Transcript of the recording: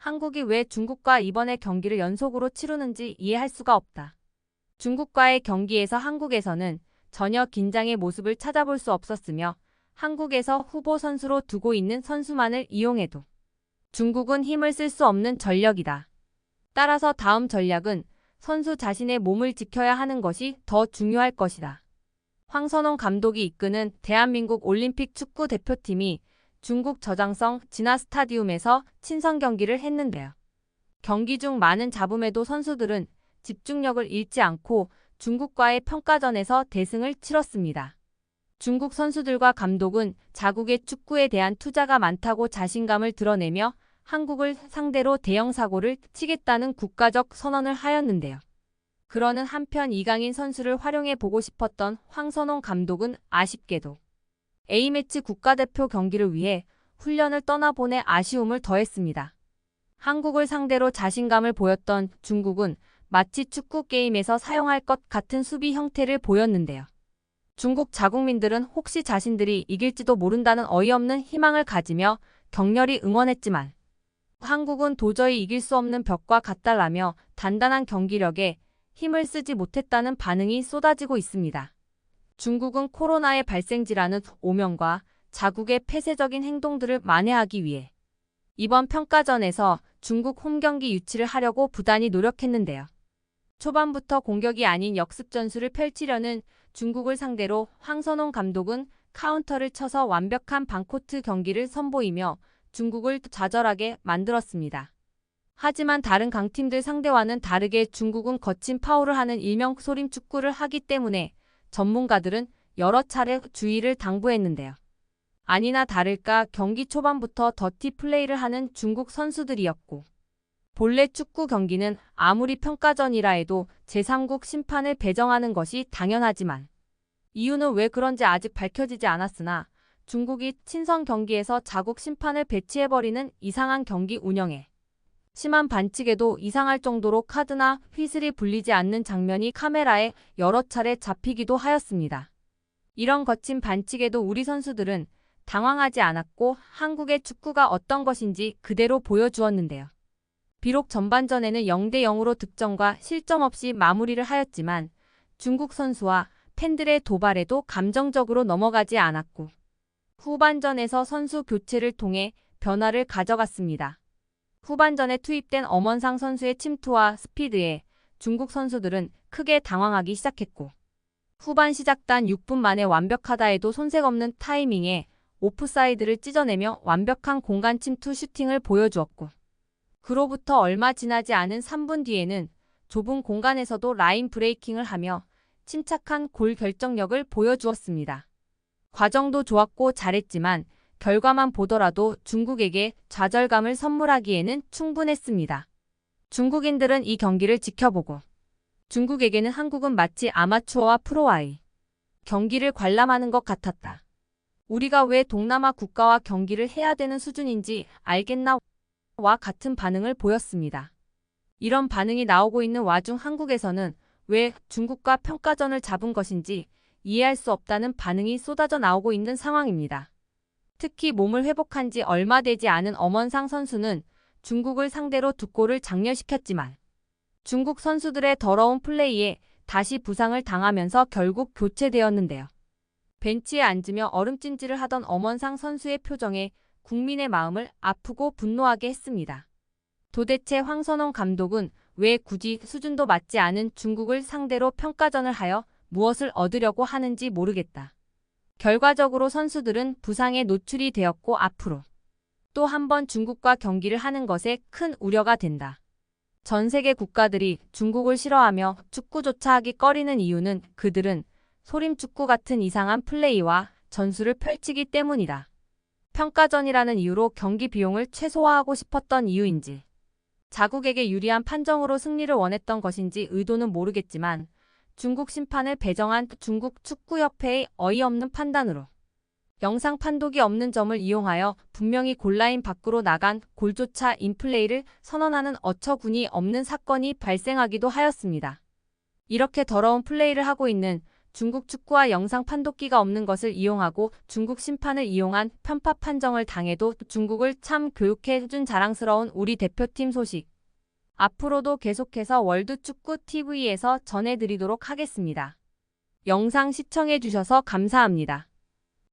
한국이 왜 중국과 이번에 경기를 연속으로 치르는지 이해할 수가 없다. 중국과의 경기에서 한국에서는 전혀 긴장의 모습을 찾아볼 수 없었으며 한국에서 후보 선수로 두고 있는 선수만을 이용해도 중국은 힘을 쓸 수 없는 전력이다. 따라서 다음 전략은 선수 자신의 몸을 지켜야 하는 것이 더 중요할 것이다. 황선홍 감독이 이끄는 대한민국 올림픽 축구 대표팀이 중국 저장성 진화 스타디움에서 친선 경기를 했는데요. 경기 중 많은 잡음에도 선수들은 집중력을 잃지 않고 중국과의 평가전에서 대승을 치렀습니다. 중국 선수들과 감독은 자국의 축구에 대한 투자가 많다고 자신감을 드러내며 한국을 상대로 대형 사고를 치겠다는 국가적 선언을 하였는데요. 그러는 한편 이강인 선수를 활용해 보고 싶었던 황선홍 감독은 아쉽게도 A매치 국가대표 경기를 위해 훈련을 떠나보내 아쉬움을 더했습니다. 한국을 상대로 자신감을 보였던 중국은 마치 축구 게임에서 사용할 것 같은 수비 형태를 보였는데요. 중국 자국민들은 혹시 자신들이 이길지도 모른다는 어이없는 희망을 가지며 격렬히 응원했지만 한국은 도저히 이길 수 없는 벽과 같달라며 단단한 경기력에 힘을 쓰지 못했다는 반응이 쏟아지고 있습니다. 중국은 코로나의 발생지라는 오명과 자국의 폐쇄적인 행동들을 만회하기 위해 이번 평가전에서 중국 홈경기 유치를 하려고 부단히 노력했는데요. 초반부터 공격이 아닌 역습 전술을 펼치려는 중국을 상대로 황선홍 감독은 카운터를 쳐서 완벽한 반코트 경기를 선보이며 중국을 좌절하게 만들었습니다. 하지만 다른 강팀들 상대와는 다르게 중국은 거친 파울을 하는 일명 소림 축구를 하기 때문에 전문가들은 여러 차례 주의를 당부했는데요. 아니나 다를까 경기 초반부터 더티 플레이를 하는 중국 선수들이었고 본래 축구 경기는 아무리 평가전이라 해도 제3국 심판을 배정하는 것이 당연하지만 이유는 왜 그런지 아직 밝혀지지 않았으나 중국이 친선 경기에서 자국 심판을 배치해버리는 이상한 경기 운영에 심한 반칙에도 이상할 정도로 카드나 휘슬이 불리지 않는 장면이 카메라에 여러 차례 잡히기도 하였습니다. 이런 거친 반칙에도 우리 선수들은 당황하지 않았고 한국의 축구가 어떤 것인지 그대로 보여주었는데요. 비록 전반전에는 0대0으로 득점과 실점 없이 마무리를 하였지만 중국 선수와 팬들의 도발에도 감정적으로 넘어가지 않았고 후반전에서 선수 교체를 통해 변화를 가져갔습니다. 후반전에 투입된 엄원상 선수의 침투와 스피드에 중국 선수들은 크게 당황하기 시작했고 후반 시작단 6분 만에 완벽하다 해도 손색 없는 타이밍에 오프사이드를 찢어내며 완벽한 공간 침투 슈팅을 보여주었고 그로부터 얼마 지나지 않은 3분 뒤에는 좁은 공간에서도 라인 브레이킹을 하며 침착한 골 결정력을 보여주었습니다. 과정도 좋았고 잘했지만 결과만 보더라도 중국에게 좌절감을 선물하기에는 충분했습니다. 중국인들은 이 경기를 지켜보고 중국에게는 한국은 마치 아마추어와 프로와의 경기를 관람하는 것 같았다. 우리가 왜 동남아 국가와 경기를 해야 되는 수준인지 알겠나? 와 같은 반응을 보였습니다. 이런 반응이 나오고 있는 와중 한국에서는 왜 중국과 평가전을 잡은 것인지 이해할 수 없다는 반응이 쏟아져 나오고 있는 상황입니다. 특히 몸을 회복한 지 얼마 되지 않은 엄원상 선수는 중국을 상대로 2골을 장렬시켰지만 중국 선수들의 더러운 플레이에 다시 부상을 당하면서 결국 교체되었는데요. 벤치에 앉으며 얼음찜질을 하던 엄원상 선수의 표정에 국민의 마음을 아프고 분노하게 했습니다. 도대체 황선홍 감독은 왜 굳이 수준도 맞지 않은 중국을 상대로 평가전을 하여 무엇을 얻으려고 하는지 모르겠다. 결과적으로 선수들은 부상에 노출이 되었고 앞으로 또 한 번 중국과 경기를 하는 것에 큰 우려가 된다. 전 세계 국가들이 중국을 싫어하며 축구조차 하기 꺼리는 이유는 그들은 소림 축구 같은 이상한 플레이와 전술을 펼치기 때문이다. 평가전이라는 이유로 경기 비용을 최소화하고 싶었던 이유인지 자국에게 유리한 판정으로 승리를 원했던 것인지 의도는 모르겠지만 중국 심판을 배정한 중국 축구협회의 어이없는 판단으로 영상 판독이 없는 점을 이용하여 분명히 골라인 밖으로 나간 골조차 인플레이를 선언하는 어처구니 없는 사건이 발생하기도 하였습니다. 이렇게 더러운 플레이를 하고 있는 중국 축구와 영상 판독기가 없는 것을 이용하고 중국 심판을 이용한 편파 판정을 당해도 중국을 참 교육해준 자랑스러운 우리 대표팀 소식. 앞으로도 계속해서 월드축구TV에서 전해드리도록 하겠습니다. 영상 시청해주셔서 감사합니다.